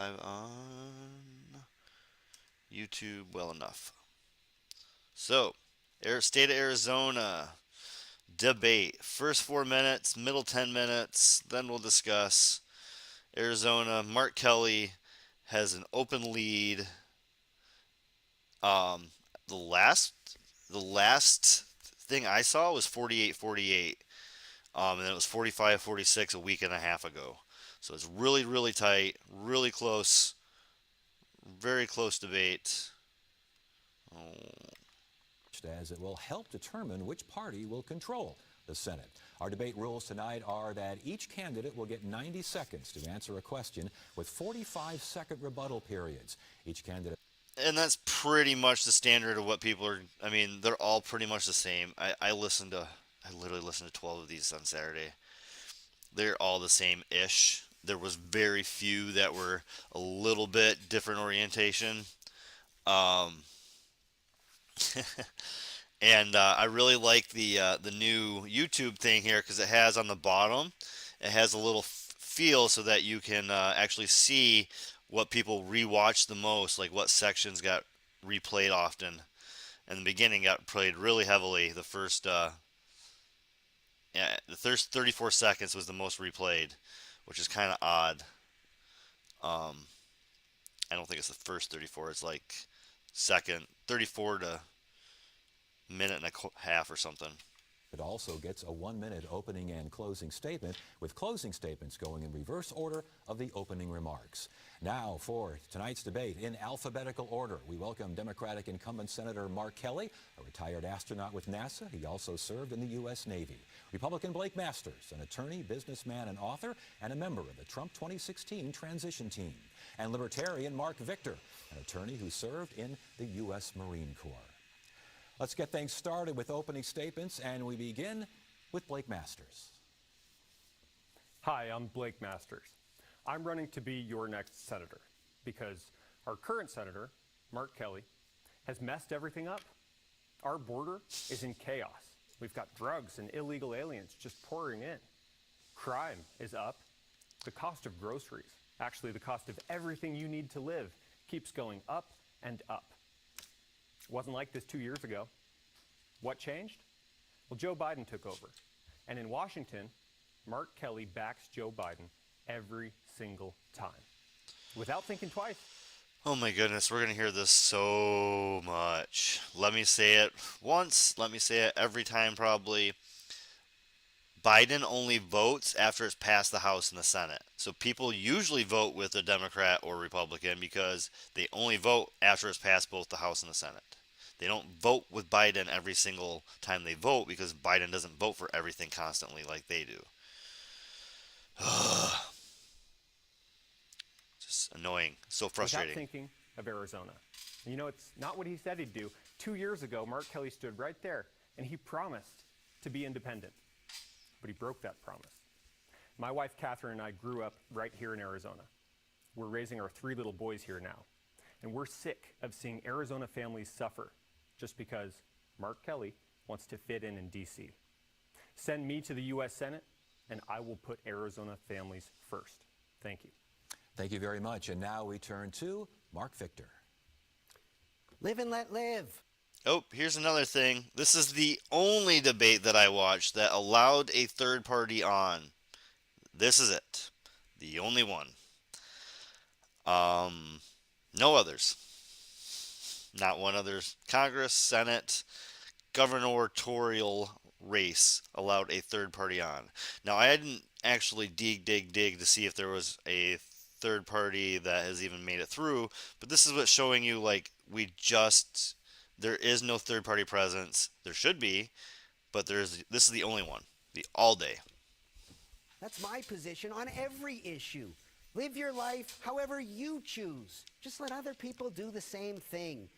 Live on YouTube well enough. So, State of Arizona debate. First 4 minutes, middle 10 minutes, then we'll discuss. Arizona, Mark Kelly has an open lead. Um, the last thing I saw was 48-48. And then it was 45-46 a week and a half ago. So it's really, really tight, really close, very close debate. Oh. As it will help determine which party will control the Senate. Our debate rules tonight are that each candidate will get 90 seconds to answer a question with 45-second rebuttal periods. Each candidate. And that's pretty much the standard of what people are. I mean, they're all pretty much the same. I literally listened to 12 of these on Saturday. They're all the same ish. There was very few that were a little bit different orientation. Um, and I really like the new YouTube thing here because it has on the bottom, it has a little feel so that you can actually see what people rewatch the most, like what sections got replayed often. And the beginning got played really heavily. The first 34 seconds was the most replayed, which is kind of odd. Um, I don't think it's the first 34. It's like second 34 to minute and a half or something. It also gets a 1-minute opening and closing statement, with closing statements going in reverse order of the opening remarks. Now for tonight's debate in alphabetical order, we welcome Democratic incumbent Senator Mark Kelly, a retired astronaut with NASA. He also served in the U.S. Navy. Republican Blake Masters, an attorney, businessman, and author, and a member of the Trump 2016 transition team. And Libertarian Mark Victor, an attorney who served in the U.S. Marine Corps. Let's get things started with opening statements, and we begin with Blake Masters. Hi, I'm Blake Masters. I'm running to be your next senator because our current senator, Mark Kelly, has messed everything up. Our border is in chaos. We've got drugs and illegal aliens just pouring in. Crime is up. The cost of groceries, actually the cost of everything you need to live, keeps going up and up. It wasn't like this 2 years ago. What changed? Well, Joe Biden took over. And in Washington, Mark Kelly backs Joe Biden every single time, without thinking twice. Oh my goodness, we're going to hear this so much. Let me say it once, let me say it every time probably. Biden only votes after it's passed the House and the Senate. So people usually vote with a Democrat or Republican because they only vote after it's passed both the House and the Senate. They don't vote with Biden every single time they vote because Biden doesn't vote for everything constantly like they do. Just annoying. So frustrating. Without thinking of Arizona. You know, it's not what he said he'd do. 2 years ago, Mark Kelly stood right there, and he promised to be independent. But he broke that promise. My wife, Catherine, and I grew up right here in Arizona. We're raising our 3 little boys here now. And we're sick of seeing Arizona families suffer just because Mark Kelly wants to fit in D.C. Send me to the U.S. Senate, and I will put Arizona families first. Thank you. Thank you very much. And now we turn to Mark Victor. Live and let live. Oh, here's another thing. This is the only debate that I watched that allowed a third party on. This is it. The only one. No others. Not one other Congress, Senate, gubernatorial race allowed a third party on. Now, I didn't actually dig to see if there was a third party that has even made it through, but this is what's showing you, like, there is no third party presence. There should be, but this is the only one. The all day. That's my position on every issue. Live your life however you choose. Just let other people do the same thing.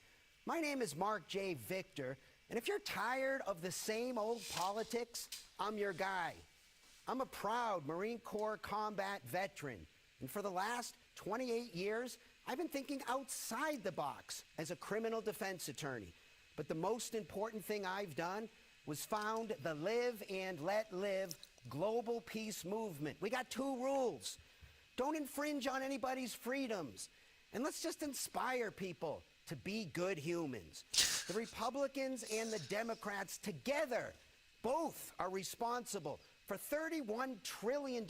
My name is Mark J. Victor, and if you're tired of the same old politics, I'm your guy. I'm a proud Marine Corps combat veteran, and for the last 28 years, I've been thinking outside the box as a criminal defense attorney. But the most important thing I've done was found the Live and Let Live global peace movement. We got 2 rules. Don't infringe on anybody's freedoms. And let's just inspire people to be good humans. The Republicans and the Democrats together both are responsible for $31 trillion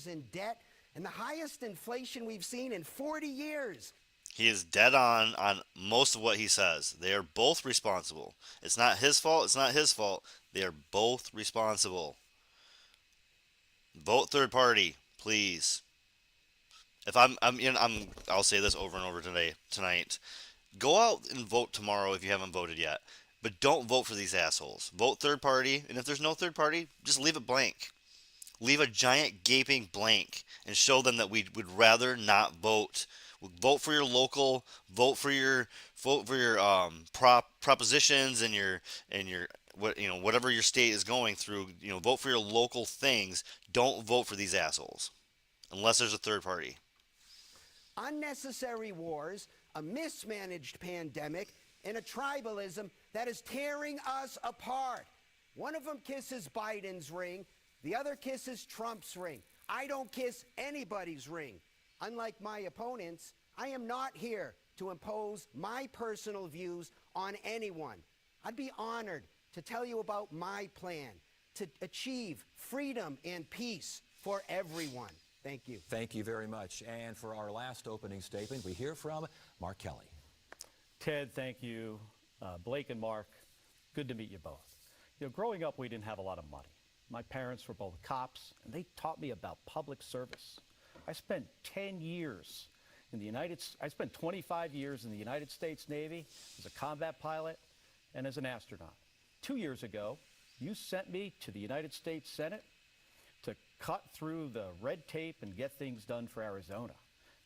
in debt and the highest inflation we've seen in 40 years. He is dead on most of what he says. They are both responsible. It's not his fault. It's not his fault. They are both responsible. Vote third party, please. If I'll say this over and over tonight. Go out and vote tomorrow if you haven't voted yet. But don't vote for these assholes. Vote third party, and if there's no third party, just leave it blank. Leave a giant gaping blank and show them that we would rather not vote. Vote for your local. Vote for your propositions and your whatever your state is going through. Vote for your local things. Don't vote for these assholes unless there's a third party. Unnecessary wars, a mismanaged pandemic, and a tribalism that is tearing us apart. One of them kisses Biden's ring, the other kisses Trump's ring. I don't kiss anybody's ring. Unlike my opponents, I am not here to impose my personal views on anyone. I'd be honored to tell you about my plan to achieve freedom and peace for everyone. Thank you. Thank you very much. And for our last opening statement, we hear from Mark Kelly. Ted, thank you. Blake and Mark, good to meet you both. Growing up, we didn't have a lot of money. My parents were both cops, and they taught me about public service. I spent 10 years I spent 25 years in the United States Navy as a combat pilot and as an astronaut. 2 years ago, you sent me to the United States Senate to cut through the red tape and get things done for Arizona.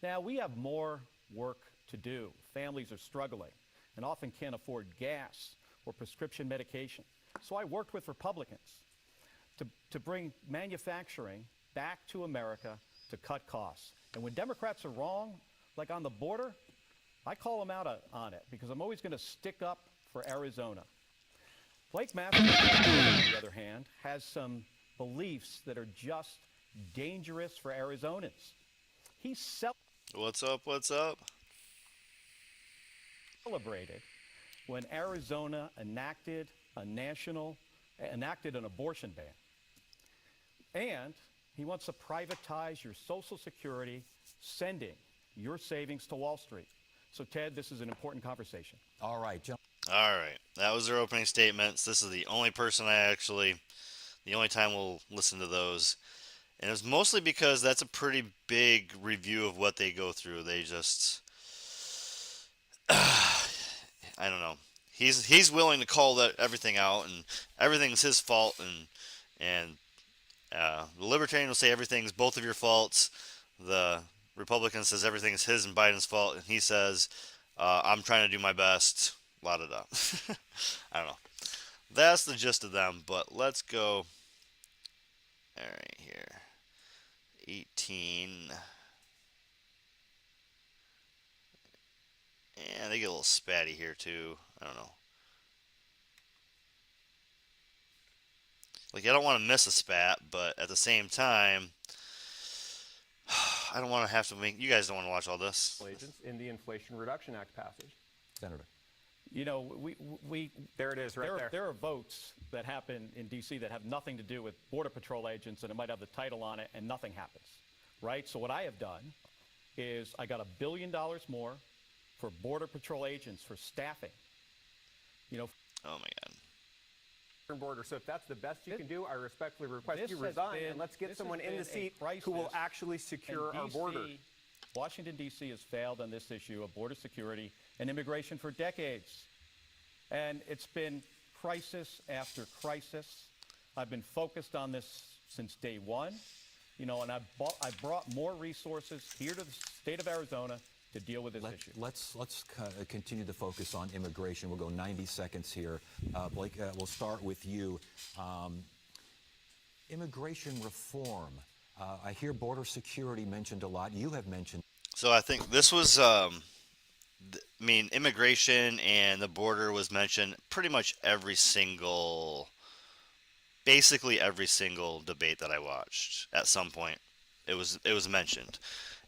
Now, we have more work to do. Families are struggling and often can't afford gas or prescription medication. So I worked with Republicans to bring manufacturing back to America to cut costs. And when Democrats are wrong, like on the border, I call them out on it because I'm always going to stick up for Arizona. Blake Masters, on the other hand, has some beliefs that are just dangerous for Arizonans. He What's up? What's up? celebrated when Arizona enacted an abortion ban. And he wants to privatize your Social Security, sending your savings to Wall Street. So, Ted, this is an important conversation. All right, John. All right. That was their opening statements. This is the only time we'll listen to those. And it's mostly because that's a pretty big review of what they go through. They just, I don't know. He's willing to call everything out, and everything's his fault, and the Libertarian will say everything's both of your faults. The Republican says everything's his and Biden's fault, and he says, I'm trying to do my best. La da da. I don't know. That's the gist of them, but let's go. All right, here. 18. And they get a little spatty here, too. I don't know. Like, I don't want to miss a spat, but at the same time, I don't want to have to make... You guys don't want to watch all this. Agents in the Inflation Reduction Act passage. Senator. There it is, right there. There are votes that happen in D.C. that have nothing to do with Border Patrol agents, and it might have the title on it, and nothing happens, right? So what I have done is I got $1 billion more for Border Patrol agents for staffing. Oh, my God. Border. So if that's the best you can do, I respectfully request you resign, and let's get someone in the seat who will actually secure our border. Washington, D.C. has failed on this issue of border security and immigration for decades. And it's been crisis after crisis. I've been focused on this since day one, and I've brought more resources here to the state of Arizona to deal with this issue. Let's continue to focus on immigration. We'll go 90 seconds here. Blake, we'll start with you. Immigration reform. I hear border security mentioned a lot. You have mentioned. So I think this was, immigration and the border was mentioned pretty much basically every single debate that I watched at some point. It was mentioned.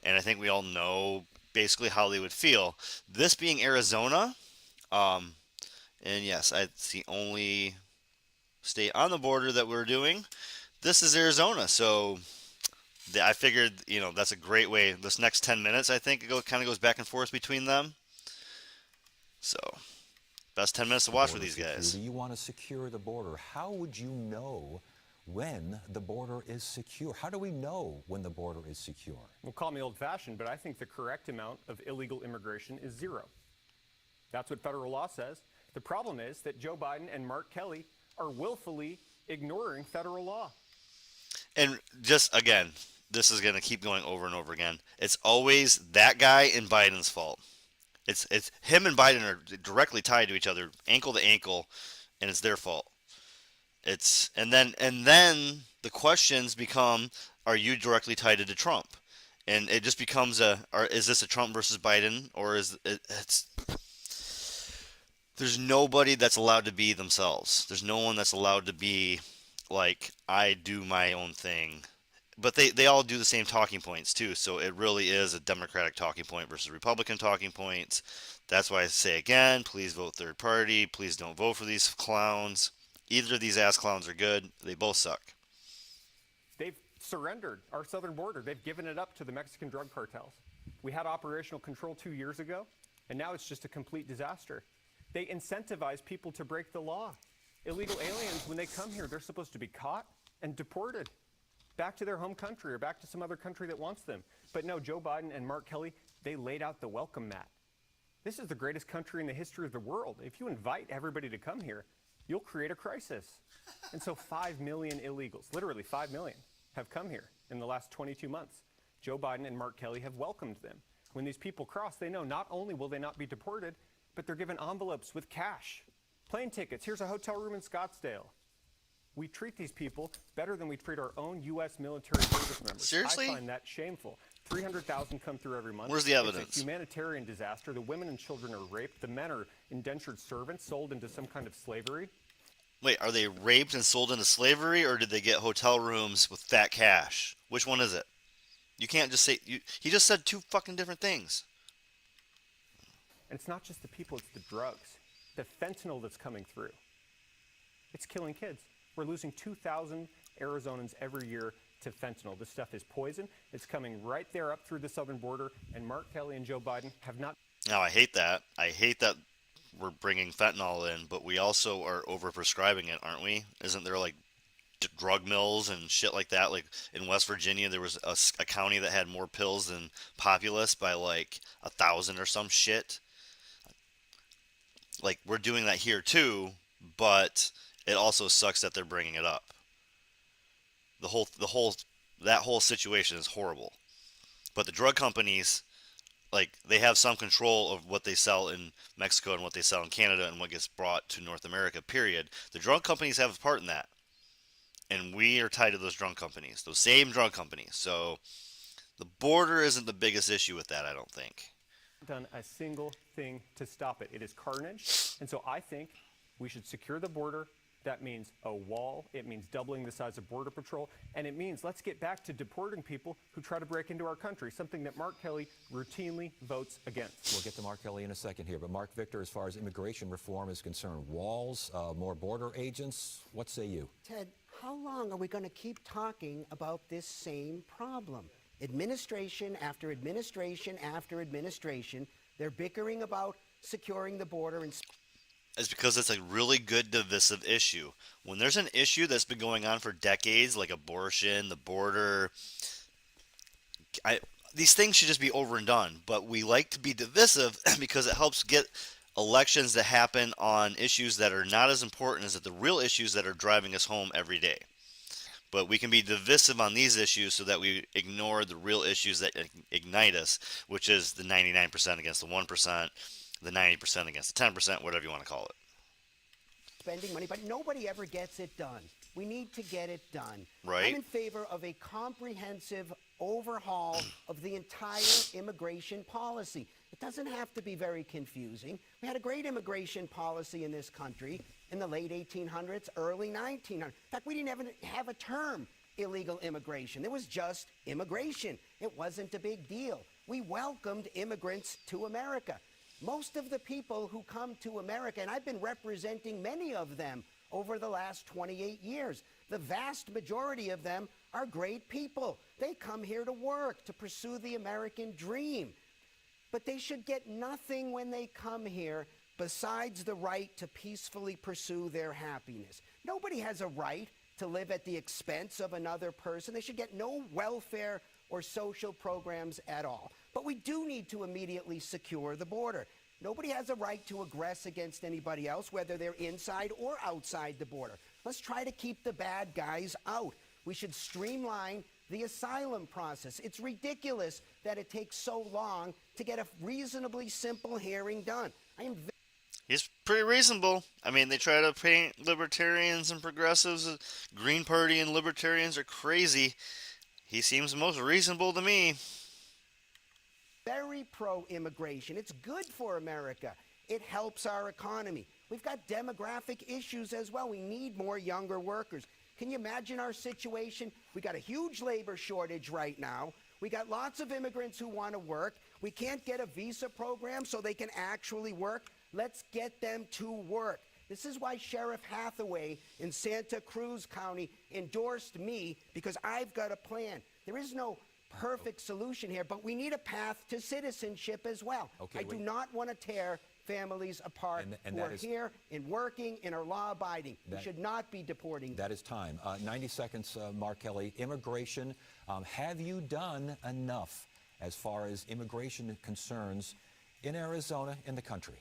and I think we all know basically how they would feel. This being Arizona, and yes, it's the only state on the border that we're doing. This is Arizona, so I figured, that's a great way. This next 10 minutes, I think, kind of goes back and forth between them. So, best 10 minutes to watch with Border these guys. security. You want to secure the border. How would you know when the border is secure? How do we know when the border is secure? Well, call me old-fashioned, but I think the correct amount of illegal immigration is 0. That's what federal law says. The problem is that Joe Biden and Mark Kelly are willfully ignoring federal law. And just, again, this is going to keep going over and over again. It's always that guy and Biden's fault. It's him and Biden are directly tied to each other, ankle to ankle, and it's their fault. And then the questions become, are you directly tied to Trump? And it just becomes is this a Trump versus Biden, or there's nobody that's allowed to be themselves. There's no one that's allowed to be like, I do my own thing. But they all do the same talking points too, so it really is a Democratic talking point versus Republican talking points. That's why I say again, please vote third party. Please don't vote for these clowns. Either of these ass clowns are good. They both suck. They've surrendered our southern border. They've given it up to the Mexican drug cartels. We had operational control 2 years ago, and now it's just a complete disaster. They incentivize people to break the law. Illegal aliens, when they come here, they're supposed to be caught and deported back to their home country or back to some other country that wants them. But no, Joe Biden and Mark Kelly, they laid out the welcome mat. This is the greatest country in the history of the world. If you invite everybody to come here, you'll create a crisis. And so 5 million illegals, literally 5 million, have come here in the last 22 months. Joe Biden and Mark Kelly have welcomed them. When these people cross, they know not only will they not be deported, but they're given envelopes with cash, plane tickets. Here's a hotel room in Scottsdale. We treat these people better than we treat our own U.S. military service members. Seriously? I find that shameful. 300,000 come through every month. Where's the evidence? It's a humanitarian disaster. The women and children are raped. The men are indentured servants sold into some kind of slavery. Wait, are they raped and sold into slavery, or did they get hotel rooms with fat cash? Which one is it? You can't just say... he just said two fucking different things. And it's not just the people, it's the drugs. The fentanyl that's coming through. It's killing kids. We're losing 2,000 Arizonans every year to fentanyl. This stuff is poison. It's coming right there up through the southern border, and Mark Kelly and Joe Biden have not... Now, I hate that. I hate that we're bringing fentanyl in, but we also are overprescribing it, aren't we? Isn't there, like, drug mills and shit like that? Like, in West Virginia, there was a county that had more pills than populace by, like, 1,000 or some shit. Like, we're doing that here, too, but... it also sucks that they're bringing it up. That whole situation is horrible. But the drug companies, like, they have some control of what they sell in Mexico and what they sell in Canada and what gets brought to North America, period. The drug companies have a part in that. And we are tied to those drug companies, those same drug companies. So the border isn't the biggest issue with that, I don't think. Done a single thing to stop it. It is carnage. And so I think we should secure the border. That means a wall. It means doubling the size of Border Patrol. And it means let's get back to deporting people who try to break into our country, something that Mark Kelly routinely votes against. We'll get to Mark Kelly in a second here. But Mark Victor, as far as immigration reform is concerned, walls, more border agents, what say you? Ted, how long are we going to keep talking about this same problem? Administration after administration after administration, they're bickering about securing the border and... is because it's a really good divisive issue. When there's an issue that's been going on for decades, like abortion, the border, these things should just be over and done. But we like to be divisive because it helps get elections to happen on issues that are not as important as the real issues that are driving us home every day. But we can be divisive on these issues so that we ignore the real issues that ignite us, which is the 99% against the 1%. The 90% against the 10%, whatever you want to call it. Spending money, but nobody ever gets it done. We need to get it done. Right. I'm in favor of a comprehensive overhaul of the entire immigration policy. It doesn't have to be very confusing. We had a great immigration policy in this country in the late 1800s, early 1900s. In fact, we didn't even have a term illegal immigration. There was just immigration. It wasn't a big deal. We welcomed immigrants to America. Most of the people who come to America, and I've been representing many of them over the last 28 years, the vast majority of them are great people. They come here to work, to pursue the American dream. But they should get nothing when they come here besides the right to peacefully pursue their happiness. Nobody has a right to live at the expense of another person. They should get no welfare or social programs at all. But we do need to immediately secure the border. Nobody has a right to aggress against anybody else, whether they're inside or outside the border. Let's try to keep the bad guys out. We should streamline the asylum process. It's ridiculous that it takes so long to get a reasonably simple hearing done. He's pretty reasonable. I mean, they try to paint libertarians and progressives, Green Party and libertarians are crazy. He seems most reasonable to me. Very pro-immigration. It's good for America. It helps our economy. We've got demographic issues as well. We need more younger workers. Can you imagine our situation? We got a huge labor shortage right now. We got lots of immigrants who want to work. We can't get a visa program so they can actually work. Let's get them to work. This is why Sheriff Hathaway in Santa Cruz County endorsed me, because I've got a plan. There is no perfect solution here, but we need a path to citizenship as well. Okay, I do not want to tear families apart who are here and working and are law-abiding. We should not be deporting them. That is time. 90 seconds, Mark Kelly. Immigration, have you done enough as far as immigration concerns in Arizona, in the country?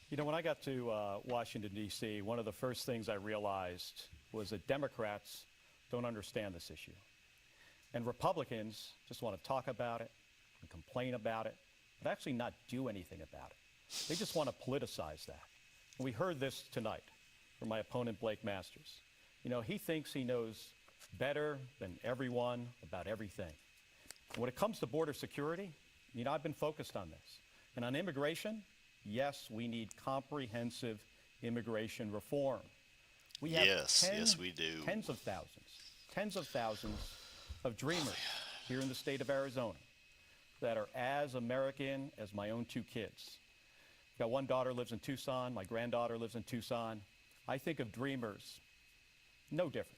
You know, when I got to Washington, D.C., one of the first things I realized was that Democrats don't understand this issue. And Republicans just want to talk about it and complain about it, but actually not do anything about it. They just want to politicize that. And we heard this tonight from my opponent, Blake Masters. You know, he thinks he knows better than everyone about everything. When it comes to border security, you know, I've been focused on this. And on immigration, yes, we need comprehensive immigration reform. We have yes, we do. Tens of thousands of dreamers here in the state of Arizona that are as American as my own two kids. I've got one daughter lives in Tucson, my granddaughter lives in Tucson. I think of dreamers no different.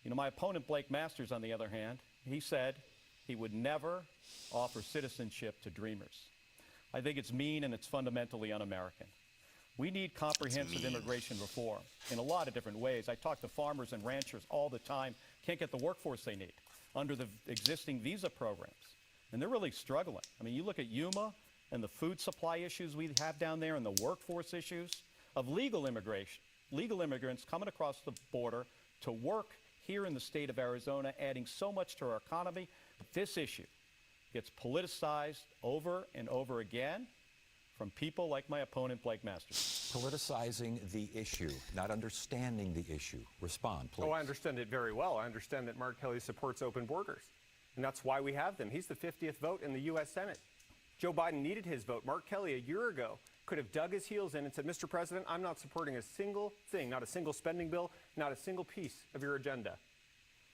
You know, my opponent, Blake Masters, on the other hand, he said he would never offer citizenship to dreamers. I think it's mean and it's fundamentally un-American. We need comprehensive immigration reform in a lot of different ways. I talk to farmers and ranchers all the time, can't get the workforce they need under the existing visa programs. And they're really struggling. I mean, you look at Yuma and the food supply issues we have down there and the workforce issues of legal immigration, legal immigrants coming across the border to work here in the state of Arizona, adding so much to our economy. But this issue gets politicized over and over again from people like my opponent, Blake Masters. Politicizing the issue, not understanding the issue. Respond, please. Oh, I understand it very well. I understand that Mark Kelly supports open borders, and that's why we have them. He's the 50th vote in the U.S. Senate. Joe Biden needed his vote. Mark Kelly, a year ago, could have dug his heels in and said, Mr. President, I'm not supporting a single thing, not a single spending bill, not a single piece of your agenda,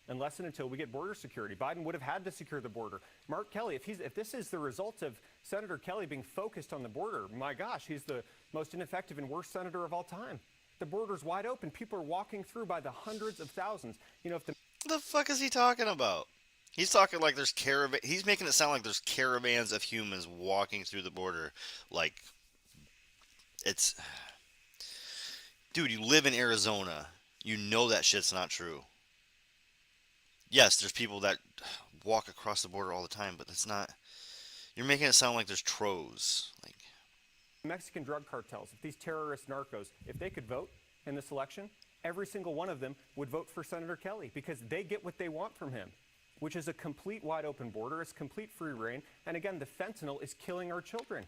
unless and until we get border security. Biden would have had to secure the border. Mark Kelly, if this is the result of Senator Kelly being focused on the border, my gosh, he's the most ineffective and worst senator of all time. The border's wide open. People are walking through by the hundreds of thousands. You know, if What the fuck is he talking about? He's talking like there's He's making it sound like there's caravans of humans walking through the border. Like, it's... Dude, you live in Arizona. You know that shit's not true. Yes, there's people that walk across the border all the time, but that's not... You're making it sound like there's trolls. Like, Mexican drug cartels, if these terrorist narcos, if they could vote in this election, every single one of them would vote for Senator Kelly because they get what they want from him, which is a complete wide open border, it's complete free reign, and again, the fentanyl is killing our children.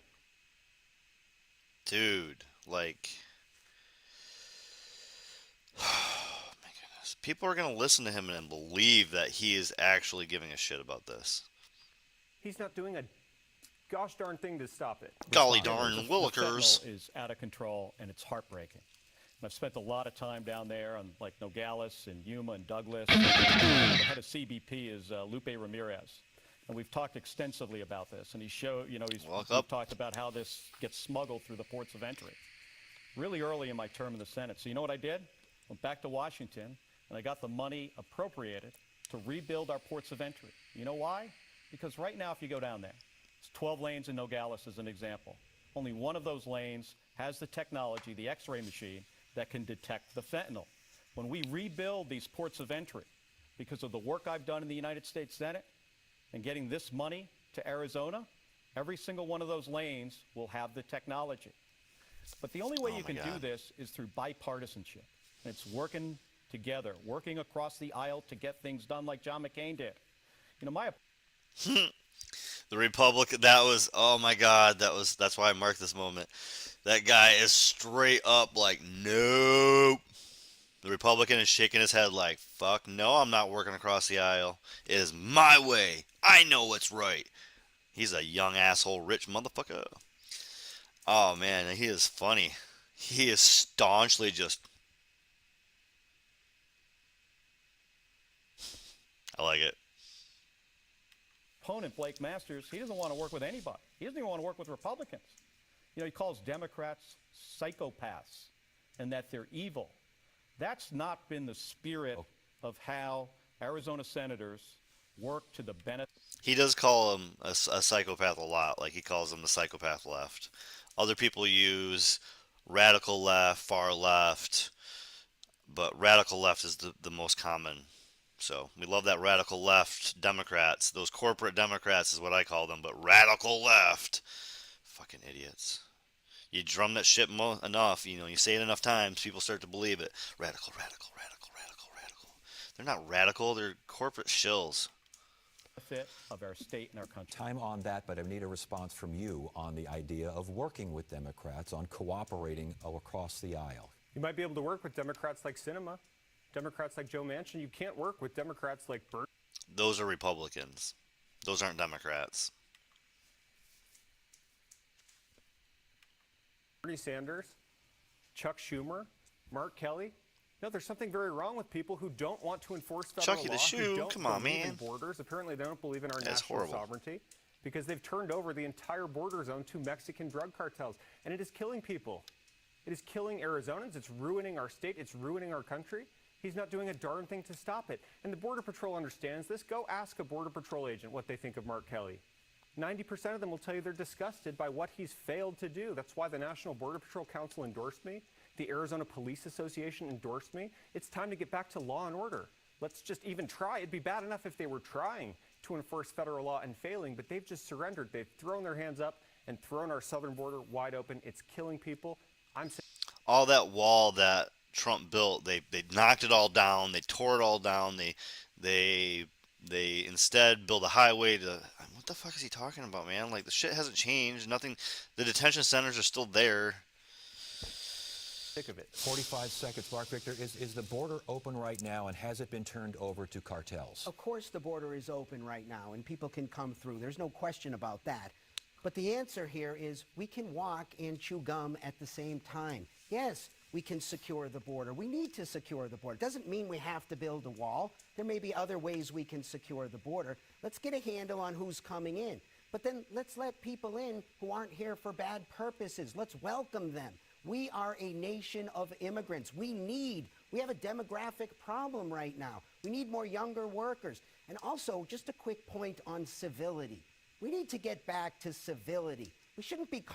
dude, like... Oh my goodness. People are going to listen to him and believe that he is actually giving a shit about this. He's not doing a gosh darn thing to stop it. Golly darn The willikers. fentanyl is out of control, and it's heartbreaking. I've spent a lot of time down there on like Nogales and Yuma and Douglas. The head of CBP is Lupe Ramirez. And we've talked extensively about this. And we've talked about how this gets smuggled through the ports of entry. Really early in my term in the Senate. So you know what I did? Went back to Washington, and I got the money appropriated to rebuild our ports of entry. You know why? Because right now, if you go down there, it's 12 lanes in Nogales as an example. Only one of those lanes has the technology, the X-ray machine, that can detect the fentanyl. When we rebuild these ports of entry, because of the work I've done in the United States Senate and getting this money to Arizona, every single one of those lanes will have the technology. But the only way you can do this is through bipartisanship. And it's working together, working across the aisle to get things done like John McCain did. You know, the Republican, that was, oh my God, that's why I marked this moment. That guy is straight up like, nope. The Republican is shaking his head like, fuck no, I'm not working across the aisle. It is my way. I know what's right. He's a young asshole rich motherfucker. Oh man, he is funny. He is staunchly just, I like it. Opponent, Blake Masters, he doesn't want to work with anybody. He doesn't even want to work with Republicans. You know, he calls Democrats psychopaths and that they're evil. That's not been the spirit of how Arizona senators work to the benefit. He does call him a psychopath a lot. Like he calls him the psychopath left. Other people use radical left, far left, but radical left is the most common. So we love that radical left Democrats. Those corporate Democrats is what I call them, but radical left. Fucking idiots. You drum that shit enough, you know, you say it enough times, people start to believe it. Radical, radical, radical, radical, radical. They're not radical, they're corporate shills. Of our state and our country. Time on that, but I need a response from you on the idea of working with Democrats on cooperating across the aisle. You might be able to work with Democrats like Sinema, Democrats like Joe Manchin. You can't work with Democrats like Bernie. Those are Republicans. Those aren't Democrats. Bernie Sanders, Chuck Schumer, Mark Kelly. No, there's something very wrong with people who don't want to enforce federal Chucky law, the Shoe, who don't come on, believe man. in borders. Apparently, they don't believe in our That's national horrible. sovereignty because they've turned over the entire border zone to Mexican drug cartels, and it is killing people. It is killing Arizonans. It's ruining our state. It's ruining our country. He's not doing a darn thing to stop it. And the Border Patrol understands this. Go ask a Border Patrol agent what they think of Mark Kelly. 90% of them will tell you they're disgusted by what he's failed to do. That's why the National Border Patrol Council endorsed me. The Arizona Police Association endorsed me. It's time to get back to law and order. Let's just even try. It'd be bad enough if they were trying to enforce federal law and failing, but they've just surrendered. They've thrown their hands up and thrown our southern border wide open. It's killing people. All that wall that Trump built, they knocked it all down. They tore it all down. They instead build a highway to. What the fuck is he talking about, man? Like, the shit hasn't changed. Nothing. The detention centers are still there. Sick of it. 45 seconds, Mark Victor. Is the border open right now, and has it been turned over to cartels? Of course the border is open right now, and people can come through. There's no question about that. But the answer here is we can walk and chew gum at the same time. Yes, we can secure the border. We need to secure the border. Doesn't mean we have to build a wall. There may be other ways we can secure the border. Let's get a handle on who's coming in. But then let's let people in who aren't here for bad purposes. Let's welcome them. We are a nation of immigrants. We have a demographic problem right now. We need more younger workers. And also, just a quick point on civility. We need to get back to civility. We shouldn't be called